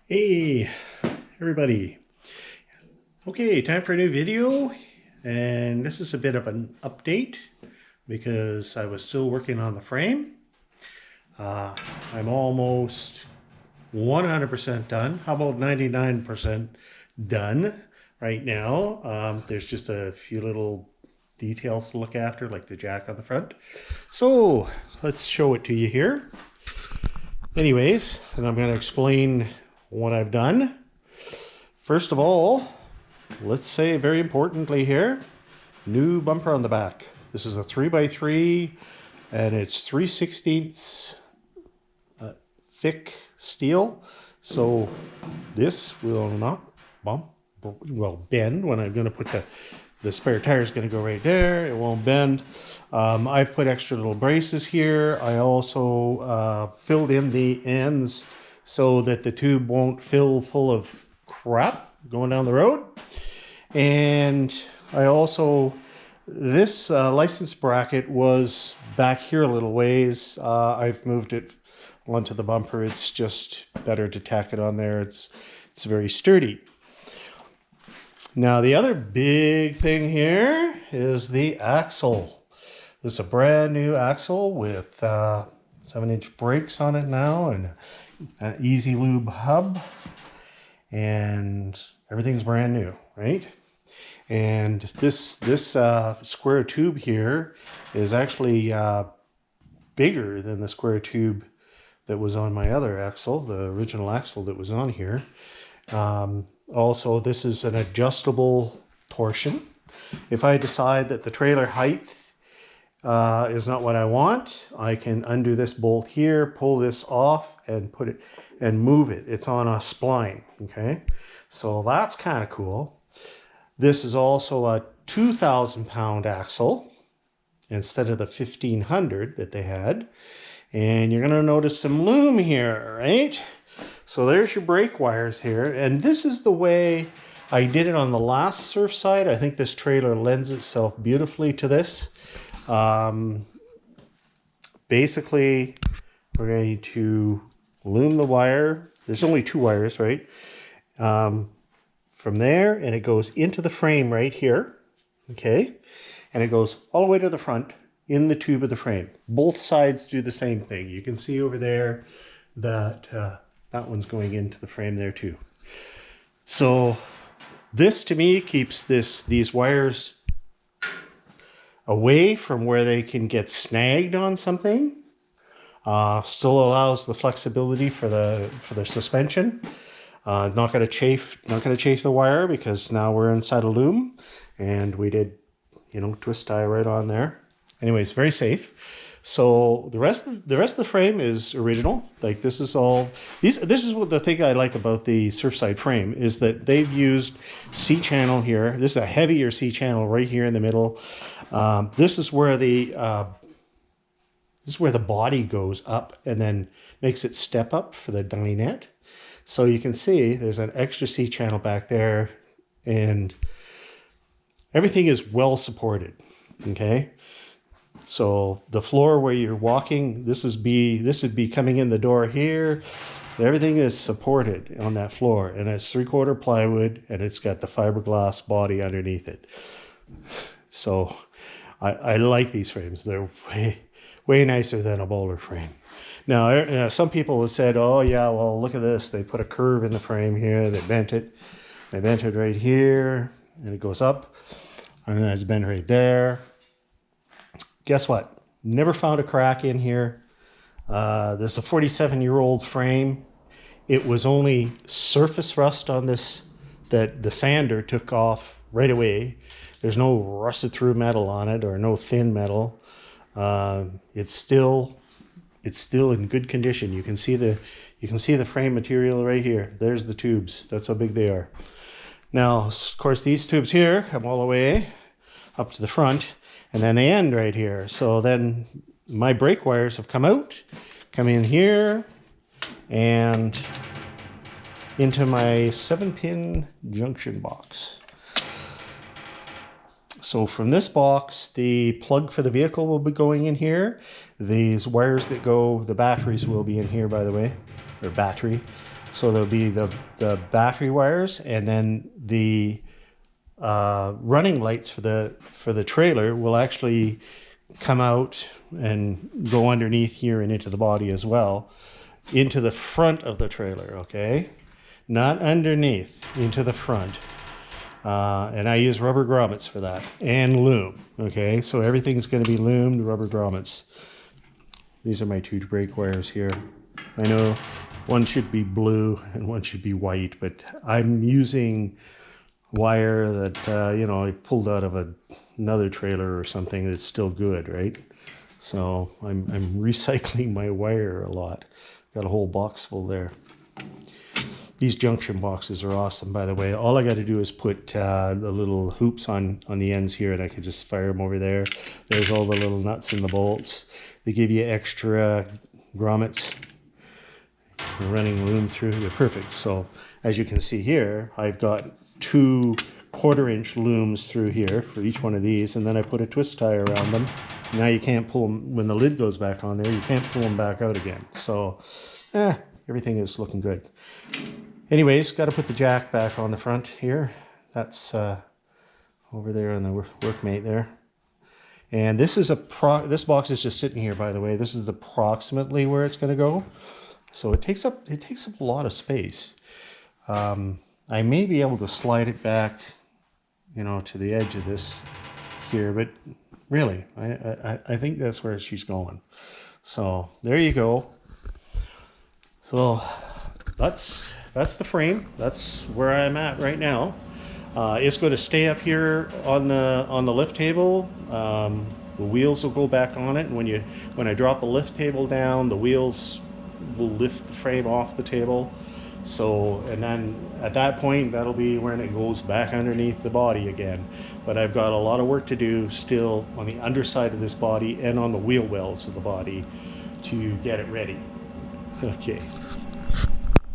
Hey everybody. Okay, time for a new video, and this is a bit of an update because I was still working on the frame. I'm almost 100% done. How about 99% done right now? There's just a few little details to look after, like the jack on the front. So let's show it to you here. Anyways, and I'm going to explain what I've done. First of all, let's say very importantly here, new bumper on the back. This is a 3x3 and it's 3/16 thick steel. So this will not bend when I'm going to put the spare tire is going to go right there. It won't bend. I've put extra little braces here. I also filled in the ends so that the tube won't fill full of crap going down the road. And I also, this license bracket was back here a little ways. I've moved it onto the bumper. It's just better to tack it on there. It's very sturdy. Now the other big thing here is the axle. This is a brand new axle with 7-inch brakes on it now and an easy lube hub, and everything's brand new, right? And this square tube here is actually bigger than the square tube that was on my other axle, the original axle that was on here. Also, this is an adjustable torsion. If I decide that the trailer height is not what I want, I can undo this bolt here, pull this off, and put it and move it. It's on a spline, okay? So that's kind of cool. This is also a 2,000-pound axle instead of the 1,500 that they had. And you're gonna notice some loom here, right? So there's your brake wires here. And this is the way I did it on the last Surfside. I think this trailer lends itself beautifully to this. Basically, we're going to loom the wire. There's only 2 wires, right? From there, and it goes into the frame right here, okay? And it goes all the way to the front in the tube of the frame. Both sides do the same thing. You can see over there that that one's going into the frame there too. So this to me keeps these wires away from where they can get snagged on something. Still allows the flexibility for the suspension. Not going to chafe the wire because now we're inside a loom, and we did, twist tie right on there. Anyways, very safe. So the rest of the frame is original. Like this is all this is what the thing I like about the Surfside frame is that they've used C-channel here. This is a heavier C-channel right here in the middle. This is where the body goes up and then makes it step up for the dinette. So you can see there's an extra C-channel back there, and everything is well supported, okay? So the floor where you're walking, this would be coming in the door here. Everything is supported on that floor, and it's 3/4 plywood, and it's got the fiberglass body underneath it. So I like these frames. They're way nicer than a boulder frame. Now, some people have said, oh yeah, well, look at this. They put a curve in the frame here. They bent it. They bent it right here, and it goes up. And then it's bent right there. Guess what? Never found a crack in here. This is a 47-year-old frame. It was only surface rust on this that the sander took off right away. There's no rusted through metal on it or no thin metal. It's still in good condition. You can see the frame material right here. There's the tubes. That's how big they are. Now, of course, these tubes here come all the way up to the front, and then they end right here. So then my brake wires have come in here, and into my 7-pin junction box. So from this box, the plug for the vehicle will be going in here. These wires that go, the batteries will be in here, by the way, or battery. So there'll be the battery wires, and then the running lights for the trailer will actually come out and go underneath here and into the body as well, into the front of the trailer, okay? Not underneath, into the front. And I use rubber grommets for that, and loom, okay? So everything's going to be loomed rubber grommets. These are my two brake wires here. I know one should be blue and one should be white, but I'm using wire that, you know, I pulled out of another trailer or something that's still good, right? So I'm recycling my wire a lot. Got a whole box full there. These junction boxes are awesome, by the way. All I got to do is put the little hoops on the ends here, and I can just fire them over there. There's all the little nuts and the bolts. They give you extra grommets. Running loom through, they're perfect. So as you can see here, I've got 2 1/4-inch looms through here for each one of these, and then I put a twist tie around them. Now you can't pull them, when the lid goes back on there, you can't pull them back out again. So everything is looking good. Anyways, got to put the jack back on the front here. That's over there on the workmate there. And this is this box is just sitting here, by the way. This is approximately where it's going to go. So it takes up a lot of space. I may be able to slide it back, you know, to the edge of this here, but really, I think that's where she's going. So there you go. So that's the frame. That's where I'm at right now. It's going to stay up here on the lift table. The wheels will go back on it, and when I drop the lift table down, the wheels will lift the frame off the table. So, and then at that point, that'll be when it goes back underneath the body again. But I've got a lot of work to do still on the underside of this body and on the wheel wells of the body to get it ready. Okay.